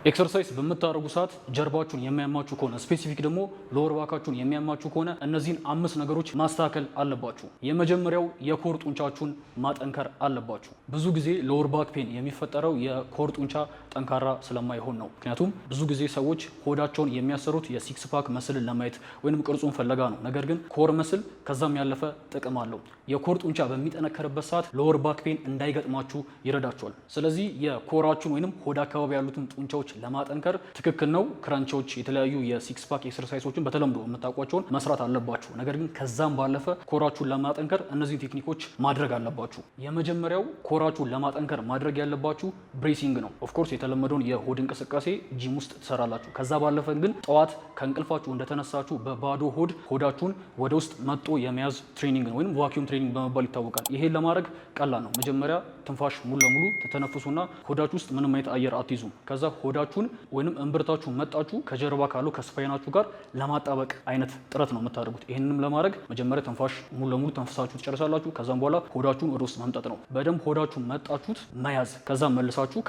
ኤክሰርሳይዝ በምታደርጉ ሰዓት ጀርባችሁን የሚያማችሁ ከሆነ ስፔሲፊክ ደግሞ ሎወር ባካችሁን የሚያማችሁ ከሆነ እነዚህን 5 ነገሮች ማስተካከል አለባችሁ። የመጀመሪያው የኮር ጡንቻችሁን ማጠንከር አለባችሁ። ብዙ ጊዜ ሎወር ባክ ፔን የሚፈጠረው የኮር ጡንቻ ጠንካራ ስለማይሆን ነው። ምክንያቱም ብዙ ጊዜ ሰዎች ሆዳቸውን የሚያሰሩት የሲክስ ፓክ መስልን ለማየት ወይንም ቅርጹን ፈለጋ ነው። ነገር ግን ኮር መስል ከዛም ያለፈ ጥቅም አለው። የኮር ጡንቻ በሚጠነከርበት ሰዓት ሎወር ባክ ፔን እንዳይገጥማችሁ ይረዳችኋል። ስለዚህ የኮራችሁን ወይንም ሆድ አካባቢ ያሉትን ጡንቻዎች ለማጠንከር ትክክል ነው ክራንቾች፣ የተለያዩ የሲክስ ፓክ ኤክሰርሳይሶችን በተለምዶ የምታውቋቸውን መስራት አለባችሁ። ነገር ግን ከዛም ባለፈ ኮራችሁን ለማጠንከር እነዚህ ቴክኒኮች ማድረግ አለባችሁ። የመጀመሪያው ኮራችሁን ለማጠንከር ማድረግ ያለባችሁ ብሬሲንግ ነው። ኦፍ ኮርስ የተለመደውን የሆድ እንቅስቃሴ ጂም ውስጥ ትሰራላችሁ። ከዛ ባለፈ ግን ጠዋት ከእንቅልፋችሁ እንደተነሳችሁ በባዶ ሆድ ሆዳችሁን ወደ ውስጥ መጦ የመያዝ ትሬኒንግ ነው ወይም ቫኪዩም ትሬኒንግ በመባል ይታወቃል። ይሄን ለማድረግ ቀላል ነው። መጀመሪያ ትንፋሽ ሙሉ ለሙሉ ተተነፍሱና ሆዳችሁ ውስጥ ምንም አይነት አየር አትይዙም። ከዛ ሆዳችሁን ወይንም እምብርታችሁን መጣችሁ ከጀርባ ካሉ ከስፓይናችሁ ጋር ለማጣበቅ አይነት ጥረት ነው የምታደርጉት። ይሄንንም ለማድረግ መጀመሪያ ትንፋሽ ሙሉ ለሙሉ ተንፍሳችሁ ትጨርሳላችሁ። ከዛም በኋላ ሆዳችሁን ወደ ውስጥ መምጠጥ ነው። በደንብ ሆዳችሁን መጣችሁት መያዝ፣ ከዛ መልሳችሁ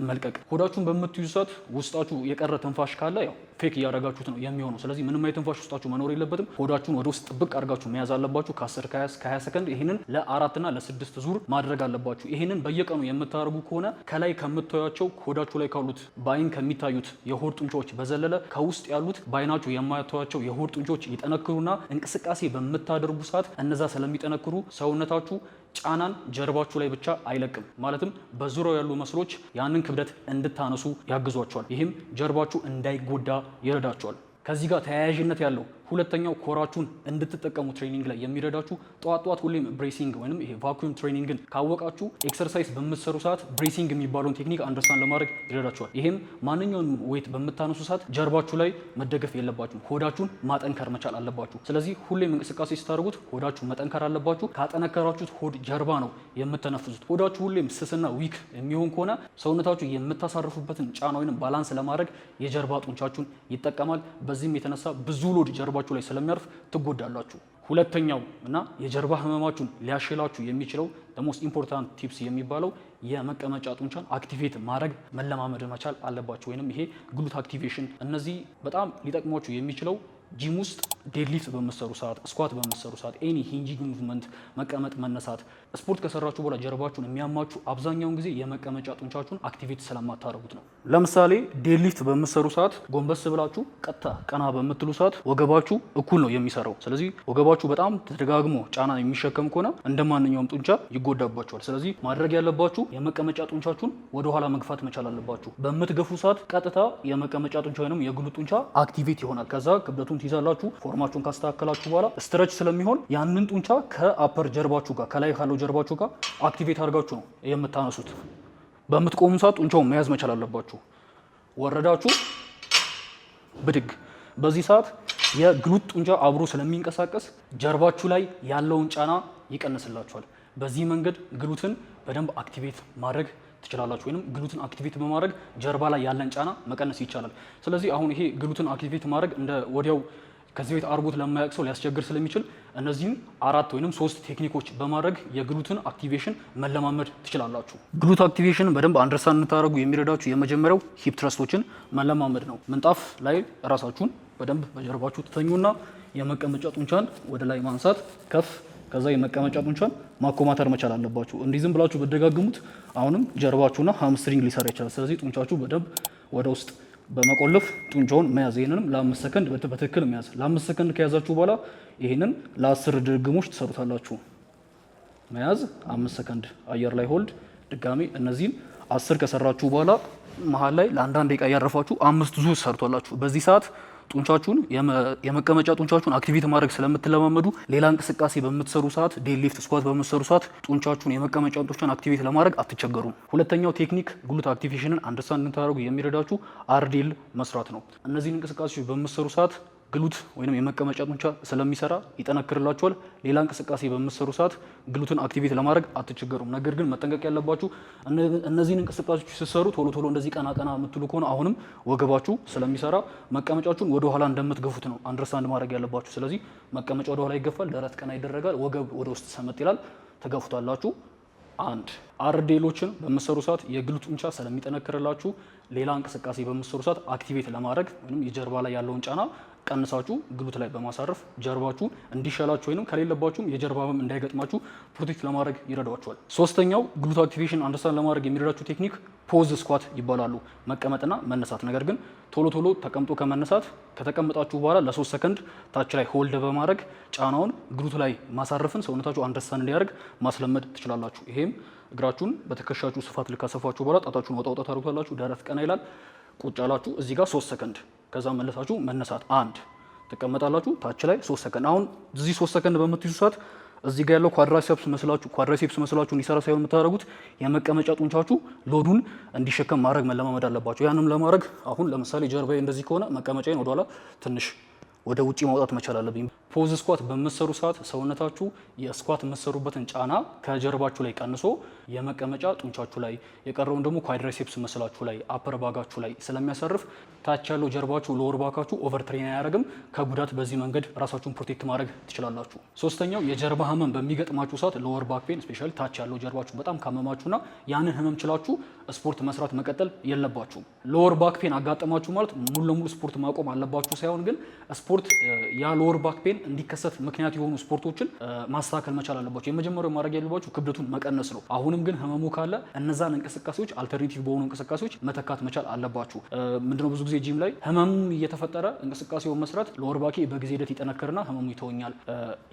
መልቀቅ። ሆዳችሁን በምትይዙ ሰዓት ውስጣችሁ የቀረ ትንፋሽ ካለ ያው ፌክ እያደረጋችሁት ነው የሚሆነው። ስለዚህ ምንም አይነት ትንፋሽ ውስጣችሁ መኖር የለበትም። ሆዳችሁን ወደ ውስጥ ጥብቅ አድርጋችሁ መያዝ አለባችሁ። ከ10 ከ20 ሰከንድ ይሄንን ለ4 እና ለ6 ዙር ማድረግ አለባችሁ። ይሄንን በየቀኑ የምታደርጉ ከሆነ ከላይ ከምታዩቸው ሆዳችሁ ላይ ካሉት በአይን ከሚታዩት የሆድ ጡንቻዎች በዘለለ ከውስጥ ያሉት በአይናችሁ የማያዩቸው የሆድ ጡንቻዎች ይጠነክሩና እንቅስቃሴ በምታደርጉ ሰዓት እነዛ ስለሚጠነክሩ ሰውነታችሁ ጫናን ጀርባችሁ ላይ ብቻ አይለቅም። ማለትም በዙሪያው ያሉ መስሎች ያንን ክብደት እንድታነሱ ያግዟቸዋል። ይህም ጀርባችሁ እንዳይጎዳ ይረዳቸዋል። ከዚህ ጋር ተያያዥነት ያለው ሁለተኛው ኮራችሁን እንድትጠቀሙ ትሬኒንግ ላይ የሚረዳችሁ ጠዋት ሁሌም ብሬሲንግ ወይንም ይሄ ቫኩዩም ትሬኒንግን ካወቃችሁ ኤክሰርሳይዝ በምትሰሩ ሰዓት ብሬሲንግ የሚባለውን ቴክኒክ አንደርስታንድ ለማድረግ ይረዳችኋል። ይሄም ማንኛውንም ዌት በምታነሱ ሰዓት ጀርባችሁ ላይ መደገፍ የለባችሁም። ሆዳችሁን ማጠንከር መቻል አለባችሁ። ስለዚህ ሁሌም እንቅስቃሴ ስታደርጉት ሆዳችሁን መጠንከር አለባችሁ። ካጠነከራችሁት ሆድ ጀርባ ነው የምትተነፍሱት። ሆዳችሁ ሁሌም ስስና ዊክ የሚሆን ከሆነ ሰውነታችሁ የምታሳርፉበትን ጫና ወይንም ባላንስ ለማድረግ የጀርባ ጡንቻችሁን ይጠቀማል። በዚህም የተነሳ ብዙ ሎድ ጀርባችሁ ላይ ስለሚያርፍ ትጎዳላችሁ። ሁለተኛው እና የጀርባ ህመማችሁን ሊያሽላችሁ የሚችለው ሞስት ኢምፖርታንት ቲፕስ የሚባለው የመቀመጫ ጡንቻን አክቲቬት ማድረግ መለማመድ መቻል አለባችሁ። ወይንም ይሄ ግሉት አክቲቬሽን። እነዚህ በጣም ሊጠቅሟችሁ የሚችለው ጂም ውስጥ ዴድሊፍት በምትሰሩ ሰዓት፣ ስኳት በምትሰሩ ሰዓት፣ ኤኒ ሂንጂንግ ሙቭመንት፣ መቀመጥ መነሳት፣ ስፖርት ከሰራችሁ በኋላ ጀርባችሁን የሚያማችሁ አብዛኛውን ጊዜ የመቀመጫ ጡንቻችሁን አክቲቬት ስለማታደርጉት ነው። ለምሳሌ ዴድሊፍት በምትሰሩ ሰዓት ጎንበስ ብላችሁ ቀጥታ ቀና በምትሉ ሰዓት ወገባችሁ እኩል ነው የሚሰራው። ስለዚህ ወገባችሁ በጣም ተደጋግሞ ጫና የሚሸከም ከሆነ እንደ ማንኛውም ጡንቻ ይጎዳባችኋል። ስለዚህ ማድረግ ያለባችሁ የመቀመጫ ጡንቻችሁን ወደኋላ መግፋት መቻል አለባችሁ። በምትገፉ ሰዓት ቀጥታ የመቀመጫ ጡንቻ ወይም የግሉት ጡንቻ አክቲቬት ይሆናል። ከዛ ክብደቱን ትይዛላችሁ። ፎርማችሁን ካስተካከላችሁ በኋላ ስትረች ስለሚሆን ያንን ጡንቻ ከአፐር ጀርባችሁ ጋር ከላይ ካለው ጀርባችሁ ጋር አክቲቬት አድርጋችሁ ነው የምታነሱት። በምትቆሙ ሰዓት ጡንቻውን መያዝ መቻል አለባችሁ። ወረዳችሁ ብድግ። በዚህ ሰዓት የግሉት ጡንቻ አብሮ ስለሚንቀሳቀስ ጀርባችሁ ላይ ያለውን ጫና ይቀንስላችኋል። በዚህ መንገድ ግሉትን በደንብ አክቲቬት ማድረግ ትችላላችሁ። ወይንም ግሉትን አክቲቬት በማድረግ ጀርባ ላይ ያለን ጫና መቀነስ ይቻላል። ስለዚህ አሁን ይሄ ግሉትን አክቲቬት ማድረግ እንደ ወዲያው ከዚህ ቤት አርቦት ለማያውቅ ሰው ሊያስቸግር ስለሚችል እነዚህን 4 ወይንም 3 ቴክኒኮች በማድረግ የግሉትን አክቲቬሽን መለማመድ ትችላላችሁ። ግሉት አክቲቬሽን በደንብ አንደርስታንድ እንድታደርጉ የሚረዳችሁ የመጀመሪያው ሂፕ ትረስቶችን መለማመድ ነው። ምንጣፍ ላይ ራሳችሁን በደንብ በጀርባችሁ ትተኙና የመቀመጫ ጡንቻን ወደ ላይ ማንሳት ከፍ፣ ከዛ የመቀመጫ ጡንቻን ማኮማተር መቻል አለባችሁ። እንዲህ ዝም ብላችሁ በደጋግሙት አሁንም ጀርባችሁና ሃምስትሪንግ ሊሰራ ይችላል። ስለዚህ ጡንቻችሁ በደንብ ወደ ውስጥ በመቆለፍ ጡንቻውን መያዝ። ይሄንንም ለ5 ሰከንድ በትክክል መያዝ። ለ5 ሰከንድ ከያዛችሁ በኋላ ይሄንን ለ10 ድግግሞች ትሰሩታላችሁ። መያዝ 5 ሰከንድ አየር ላይ ሆልድ፣ ድጋሚ እነዚህን 10 ከሰራችሁ በኋላ መሀል ላይ ለአንዳንድ ደቂቃ ያረፋችሁ 5 ዙር ሰርቷላችሁ። በዚህ ሰዓት ጡንቻችሁን የመቀመጫ ጡንቻችሁን አክቲቬት ማድረግ ስለምትለማመዱ ሌላ እንቅስቃሴ በምትሰሩ ሰዓት ዴድሊፍት፣ ስኳት በምትሰሩ ሰዓት ጡንቻችሁን የመቀመጫ ጡንቻን አክቲቬት ለማድረግ አትቸገሩም። ሁለተኛው ቴክኒክ ግሉት አክቲቬሽንን አንደርስታንድ እንድታደርጉ የሚረዳችሁ አርዴል መስራት ነው። እነዚህን እንቅስቃሴዎች በምትሰሩ ሰዓት ግሉት ወይንም የመቀመጫ ጡንቻ ስለሚሰራ ይጠነክርላችኋል። ሌላ እንቅስቃሴ በምትሰሩ ሰዓት ግሉትን አክቲቬት ለማድረግ አትቸገሩም። ነገር ግን መጠንቀቅ ያለባችሁ እነዚህን እንቅስቃሴዎች ሲሰሩ ቶሎ እንደዚህ ቀና የምትሉ ከሆነ አሁንም ወገባችሁ ስለሚሰራ መቀመጫችሁን ወደ ኋላ እንደምትገፉት ነው አንደርስታንድ ማድረግ ያለባችሁ። ስለዚህ መቀመጫ ወደ ኋላ ይገፋል፣ ደረት ቀና ይደረጋል፣ ወገብ ወደ ውስጥ ሰመጥ ይላል፣ ተገፉታላችሁ። አንድ አርዴሎችን በምትሰሩ ሰዓት የግል ጡንቻ ስለሚጠነክርላችሁ ሌላ እንቅስቃሴ በምትሰሩ ሰዓት አክቲቬት ለማድረግ ወይም የጀርባ ላይ ያለውን ጫና ቀንሳችሁ ግሉት ላይ በማሳረፍ ጀርባችሁ እንዲሻላችሁ ወይንም ከሌለባችሁም የጀርባ ህመም እንዳይገጥማችሁ ፕሮቴክት ለማድረግ ይረዳችኋል። ሶስተኛው ግሉት አክቲቬሽን አንደርስታንድ ለማድረግ የሚረዳችሁ ቴክኒክ ፖዝ ስኳት ይባላሉ። መቀመጥና መነሳት። ነገር ግን ቶሎ ቶሎ ተቀምጦ ከመነሳት ከተቀመጣችሁ በኋላ ለ3 ሰከንድ ታች ላይ ሆልድ በማድረግ ጫናውን ግሉት ላይ ማሳረፍን ሰውነታችሁ አንደርስታንድ እንዲያደርግ ማስለመድ ትችላላችሁ። ይሄም እግራችሁን በትከሻችሁ ስፋት ልካሰፋችሁ በኋላ ጣታችሁን ወጣ ወጣ ታደርጉታላችሁ። ደረት ቀና ይላል። ቁጭ አላችሁ እዚህ ጋር 3 ሰከንድ ከዛ መለሳችሁ መነሳት አንድ ተቀመጣላችሁ ታች ላይ 3 ሰከንድ። አሁን እዚህ 3 ሰከንድ በምትይዙ ሰዓት እዚህ ጋር ያለው ኳድራሴፕስ መስላችሁ እንዲሰራ ሳይሆን የምታደርጉት የመቀመጫ ጡንቻችሁ ሎዱን እንዲሸከም ማድረግ መለማመድ አለባችሁ። ያንም ለማድረግ አሁን ለምሳሌ ጀርባዬ እንደዚህ ከሆነ መቀመጫዬን ወደኋላ ትንሽ ወደ ውጪ ማውጣት መቻል አለብኝ። ፖዝ ስኳት በምትሰሩ ሰዓት ሰውነታችሁ የስኳት የምትሰሩበትን ጫና ከጀርባችሁ ላይ ቀንሶ የመቀመጫ ጡንቻችሁ ላይ የቀረውን ደግሞ ኳድራሴፕስ መስላችሁ ላይ አፐር ባጋችሁ ላይ ስለሚያሰርፍ ታች ያለው ጀርባችሁ ሎወር ባካችሁ ኦቨርትሬን አያደርግም። ከጉዳት በዚህ መንገድ ራሳችሁን ፕሮቴክት ማድረግ ትችላላችሁ። ሶስተኛው የጀርባ ህመም በሚገጥማችሁ ሰዓት ሎወር ባክ ፔን ስፔሻሊ ታች ያለው ጀርባችሁ በጣም ካመማችሁና ያንን ህመም ችላችሁ ስፖርት መስራት መቀጠል የለባችሁም። ሎወር ባክ ፔን አጋጠማችሁ ማለት ሙሉ ለሙሉ ስፖርት ማቆም አለባችሁ ሳይሆን ግን ስፖርት ያ ሎወር ባክ ፔን እንዲከሰት ምክንያት የሆኑ ስፖርቶችን ማስተካከል መቻል አለባችሁ። የመጀመሪያው ማድረግ ያለባችሁ ክብደቱን መቀነስ ነው። አሁንም ግን ህመሙ ካለ እነዛን እንቅስቃሴዎች አልተርናቲቭ በሆኑ እንቅስቃሴዎች መተካት መቻል አለባችሁ። ምንድነው ብዙ ጊዜ ጂም ላይ ህመሙ እየተፈጠረ እንቅስቃሴውን መስራት ሎወር ባኬ በጊዜ ሂደት ይጠነክርና ህመሙ ይተወኛል።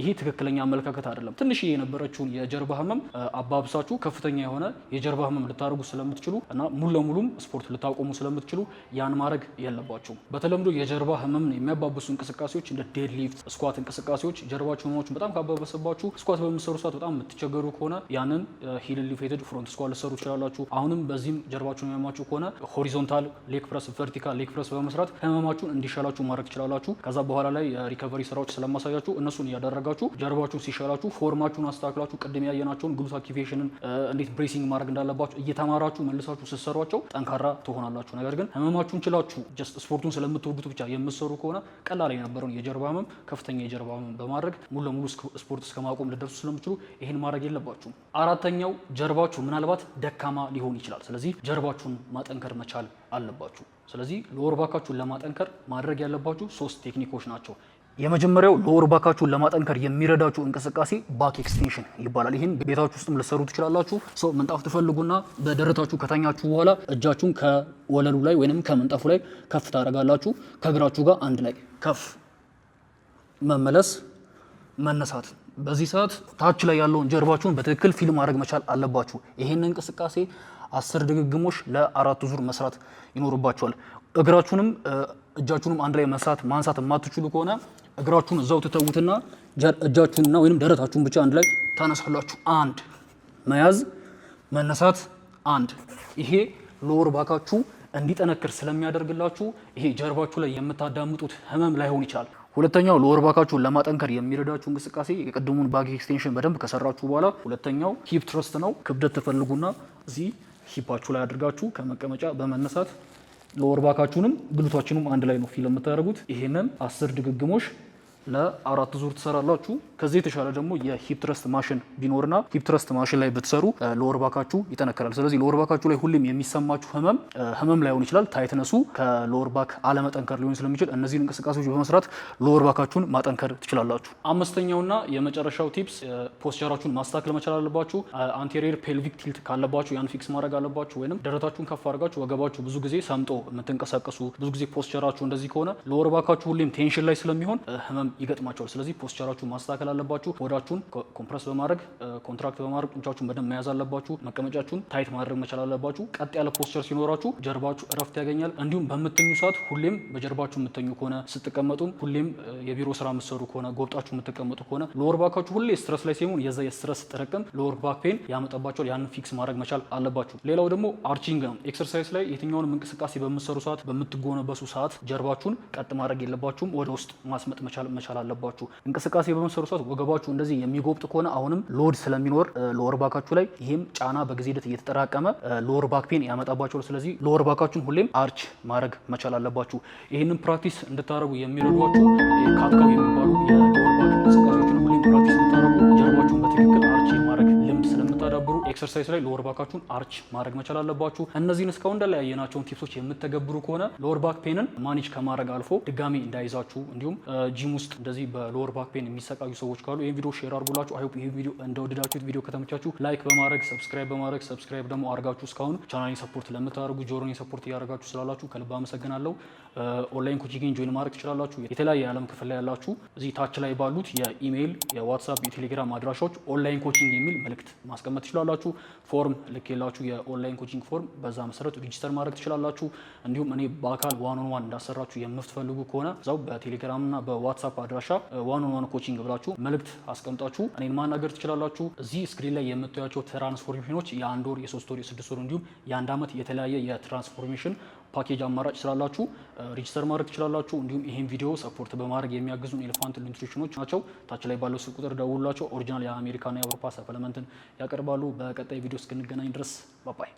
ይሄ ትክክለኛ አመለካከት አይደለም። ትንሽ የነበረችውን የጀርባ ህመም አባብሳችሁ ከፍተኛ የሆነ የጀርባ ህመም ልታደርጉ ስለምትችሉ እና ሙሉ ለሙሉም ስፖርት ልታቆሙ ስለምትችሉ ያን ማድረግ የለባችሁም። በተለምዶ የጀርባ ህመምን የሚያባብሱ እንቅስቃሴዎች እንደ ዴድ ሊፍት፣ ስኳት እንቅስቃሴዎች ጀርባችሁ ህመሞችን በጣም ካባበሰባችሁ ስኳት በምትሰሩ ሰዓት በጣም የምትቸገሩ ከሆነ ያንን ሂል ሊፍትድ ፍሮንት ስኳት ልትሰሩ ትችላላችሁ። አሁንም በዚህም ጀርባችሁን የሚያማችሁ ከሆነ ሆሪዞንታል ሌግ ፕረስ፣ ቨርቲካል ሌግ ፕረስ በመስራት ህመማችሁን እንዲሻላችሁ ማድረግ ትችላላችሁ። ከዛ በኋላ ላይ የሪከቨሪ ስራዎች ስለማሳያችሁ እነሱን እያደረጋችሁ ጀርባችሁን ሲሻላችሁ ፎርማችሁን አስተካክላችሁ ቅድም ያየናቸውን ግሉት አክቲቬሽንን እንዴት ብሬሲንግ ማድረግ እንዳለባችሁ እየተማራችሁ መልሳችሁ ስትሰሯቸው ጠንካራ ትሆናላችሁ። ነገር ግን ህመማችሁን ችላችሁ ጀስት ስፖርቱን ስለምትወዱት ብቻ የምትሰሩ ከሆነ ቀላል የነበረውን የጀርባ ህመም ከፍተኛ የጀርባ ህመም በማድረግ ሙሉ ለሙሉ ስፖርት እስከማቆም ልደርሱ ስለምትችሉ ይህን ማድረግ የለባችሁም። አራተኛው ጀርባችሁ ምናልባት ደካማ ሊሆን ይችላል። ስለዚህ ጀርባችሁን ማጠንከር መቻል አለባችሁ። ስለዚህ ሎወር ባካችሁን ለማጠንከር ማድረግ ያለባችሁ 3 ቴክኒኮች ናቸው። የመጀመሪያው ሎወር ባካችሁን ለማጠንከር የሚረዳችሁ እንቅስቃሴ ባክ ኤክስቴንሽን ይባላል። ይህን ቤታችሁ ውስጥም ልትሰሩ ትችላላችሁ። ምንጣፍ ትፈልጉና በደረታችሁ ከተኛችሁ በኋላ እጃችሁን ከወለሉ ላይ ወይንም ከምንጣፉ ላይ ከፍ ታደርጋላችሁ። ከእግራችሁ ጋር አንድ ላይ ከፍ መመለስ፣ መነሳት። በዚህ ሰዓት ታች ላይ ያለውን ጀርባችሁን በትክክል ፊል ማድረግ መቻል አለባችሁ። ይህን እንቅስቃሴ 10 ድግግሞች ለ4 ዙር መስራት ይኖርባችኋል። እግራችሁንም እጃችሁንም አንድ ላይ ማንሳት የማትችሉ ከሆነ እግራችሁን እዛው ትተውትና እጃችሁንና ወይንም ደረታችሁን ብቻ አንድ ላይ ታነሳላችሁ። አንድ መያዝ፣ መነሳት፣ አንድ። ይሄ ሎወር ባካችሁ እንዲጠነክር ስለሚያደርግላችሁ ይሄ ጀርባችሁ ላይ የምታዳምጡት ህመም ላይሆን ይችላል። ሁለተኛው ሎወር ባካችሁን ለማጠንከር የሚረዳችሁ እንቅስቃሴ የቅድሙን ባክ ኤክስቴንሽን በደንብ ከሰራችሁ በኋላ ሁለተኛው ሂፕ ትረስት ነው። ክብደት ትፈልጉና እዚህ ሂፓችሁ ላይ አድርጋችሁ ከመቀመጫ በመነሳት ሎወር ባካችሁንም ግሉታችሁንም አንድ ላይ ነው ፊል የምታደርጉት። ይሄንን 10 ድግግሞች ለ4 ዙር ትሰራላችሁ። ከዚህ የተሻለ ደግሞ የሂፕ ትረስት ማሽን ቢኖርና ሂፕ ትረስት ማሽን ላይ ብትሰሩ ሎወር ባካችሁ ይጠነክራል። ስለዚህ ሎወር ባካችሁ ላይ ሁሌም የሚሰማችሁ ህመም ላይሆን ይችላል። ታይትነሱ ከሎወር ባክ አለመጠንከር ሊሆን ስለሚችል እነዚህን እንቅስቃሴዎች በመስራት ሎወር ባካችሁን ማጠንከር ትችላላችሁ። አምስተኛውና የመጨረሻው ቲፕስ ፖስቸራችሁን ማስተካከል መቻል አለባችሁ። አንቴሪየር ፔልቪክ ቲልት ካለባችሁ ያን ፊክስ ማድረግ አለባችሁ። ወይንም ደረታችሁን ከፍ አድርጋችሁ ወገባችሁ ብዙ ጊዜ ሰምጦ የምትንቀሳቀሱ ብዙ ጊዜ ፖስቸራችሁ እንደዚህ ከሆነ ሎወር ባካችሁ ሁሌም ቴንሽን ላይ ስለሚሆን ህመም ይገጥማቸዋል። ስለዚህ ፖስቸራችሁን ማስተካከል አለባችሁ። ሆዳችሁን ኮምፕረስ በማድረግ ኮንትራክት በማድረግ ጡንቻችሁን በደንብ መያዝ አለባችሁ። መቀመጫችሁን ታይት ማድረግ መቻል አለባችሁ። ቀጥ ያለ ፖስቸር ሲኖራችሁ ጀርባችሁ እረፍት ያገኛል። እንዲሁም በምትኙ ሰዓት ሁሌም በጀርባችሁ የምትኙ ከሆነ ስትቀመጡም ሁሌም የቢሮ ስራ የምትሰሩ ከሆነ ጎብጣችሁ የምትቀመጡ ከሆነ ሎወር ባካችሁ ሁሌ ስትረስ ላይ ሲሆን የዛ የስትረስ ጥርቅም ሎወር ባክ ፔን ያመጣባቸዋል። ያንን ፊክስ ማድረግ መቻል አለባችሁ። ሌላው ደግሞ አርቺንግ ነው። ኤክሰርሳይዝ ላይ የትኛውንም እንቅስቃሴ በምትሰሩ ሰዓት በምትጎነበሱ ሰዓት ጀርባችሁን ቀጥ ማድረግ የለባችሁም። ወደ ውስጥ ማስመጥ መቻል አለባችሁ። እንቅስቃሴ በመሰሩ ሰዓት ወገባችሁ እንደዚህ የሚጎብጥ ከሆነ አሁንም ሎድ ስለሚኖር ሎወር ባካችሁ ላይ ይሄም ጫና በጊዜ ሂደት እየተጠራቀመ ሎወር ባክ ፔን ያመጣባችሁ። ስለዚህ ሎወር ባካችሁን ሁሌም አርች ማድረግ መቻል አለባችሁ። ይህንን ፕራክቲስ እንድታደርጉ የሚረዷችሁ ካትካው የሚባሉ የሎወር ባክ እንቅስቃሴዎችን ሁሌም ፕራክቲስ እንድታደርጉ ጀርባችሁን በትክክል አርች ማድረግ ልምድ ስለምታዳብሩ ኤክሰርሳይዝ ላይ ሎወር ባካችሁን አርች ማድረግ መቻል አለባችሁ። እነዚህን እስካሁን እንዳለያየናቸውን ቲፕሶች የምትተገብሩ ከሆነ ሎወር ባክ ፔንን ማኔጅ ከማድረግ አልፎ ድጋሚ እንዳይዛችሁ፣ እንዲሁም ጂም ውስጥ እንደዚህ በሎወር ባክ ፔን የሚሰቃዩ ሰዎች ካሉ ይህን ቪዲዮ ሼር አድርጉላችሁ። አይ ሆፕ ይህ ቪዲዮ እንደወደዳችሁት፣ ቪዲዮ ከተመቻችሁ ላይክ በማድረግ ሰብስክራይብ ደግሞ አድርጋችሁ እስካሁን ቻናሌን ሰፖርት ለምታደርጉ ጆሮኔ ሰፖርት እያደረጋችሁ ስላላችሁ ከልብ አመሰግናለሁ። ኦንላይን ኮቺንግን ጆይን ማድረግ ትችላላችሁ። የተለያየ የዓለም ክፍል ላይ ያላችሁ እዚህ ታች ላይ ባሉት የኢሜይል፣ የዋትሳፕ፣ የቴሌግራም አድራሻዎች ኦንላይን ኮቺንግ የሚል መልእክት ማስቀመጥ ትችላላችሁ። ፎርም ልኬላችሁ የኦንላይን ኮቺንግ ፎርም፣ በዛ መሰረት ሬጂስተር ማድረግ ትችላላችሁ። እንዲሁም እኔ በአካል ዋን ኦን ዋን እንዳሰራችሁ የምትፈልጉ ከሆነ እዛው በቴሌግራም እና በዋትሳፕ አድራሻ ዋን ኦን ዋን ኮቺንግ ብላችሁ መልእክት አስቀምጣችሁ እኔን ማናገር ትችላላችሁ። እዚህ ስክሪን ላይ የምታዩቸው ትራንስፎርሜሽኖች የ1 ወር፣ የ3 ወር፣ የ6 ወር እንዲሁም የ1 ዓመት የተለያየ የትራንስፎርሜሽን ፓኬጅ አማራጭ ስላላችሁ ሬጂስተር ማድረግ ትችላላችሁ። እንዲሁም ይህን ቪዲዮ ሰፖርት በማድረግ የሚያግዙን ኤሌፋንት ኒውትሪሽኖች ናቸው። ታች ላይ ባለው ስልክ ቁጥር ደውሉላቸው። ኦሪጂናል የአሜሪካና የአውሮፓ ሰፕሊመንትን ያቀርባሉ። በቀጣይ ቪዲዮ እስክንገናኝ ድረስ ባባይ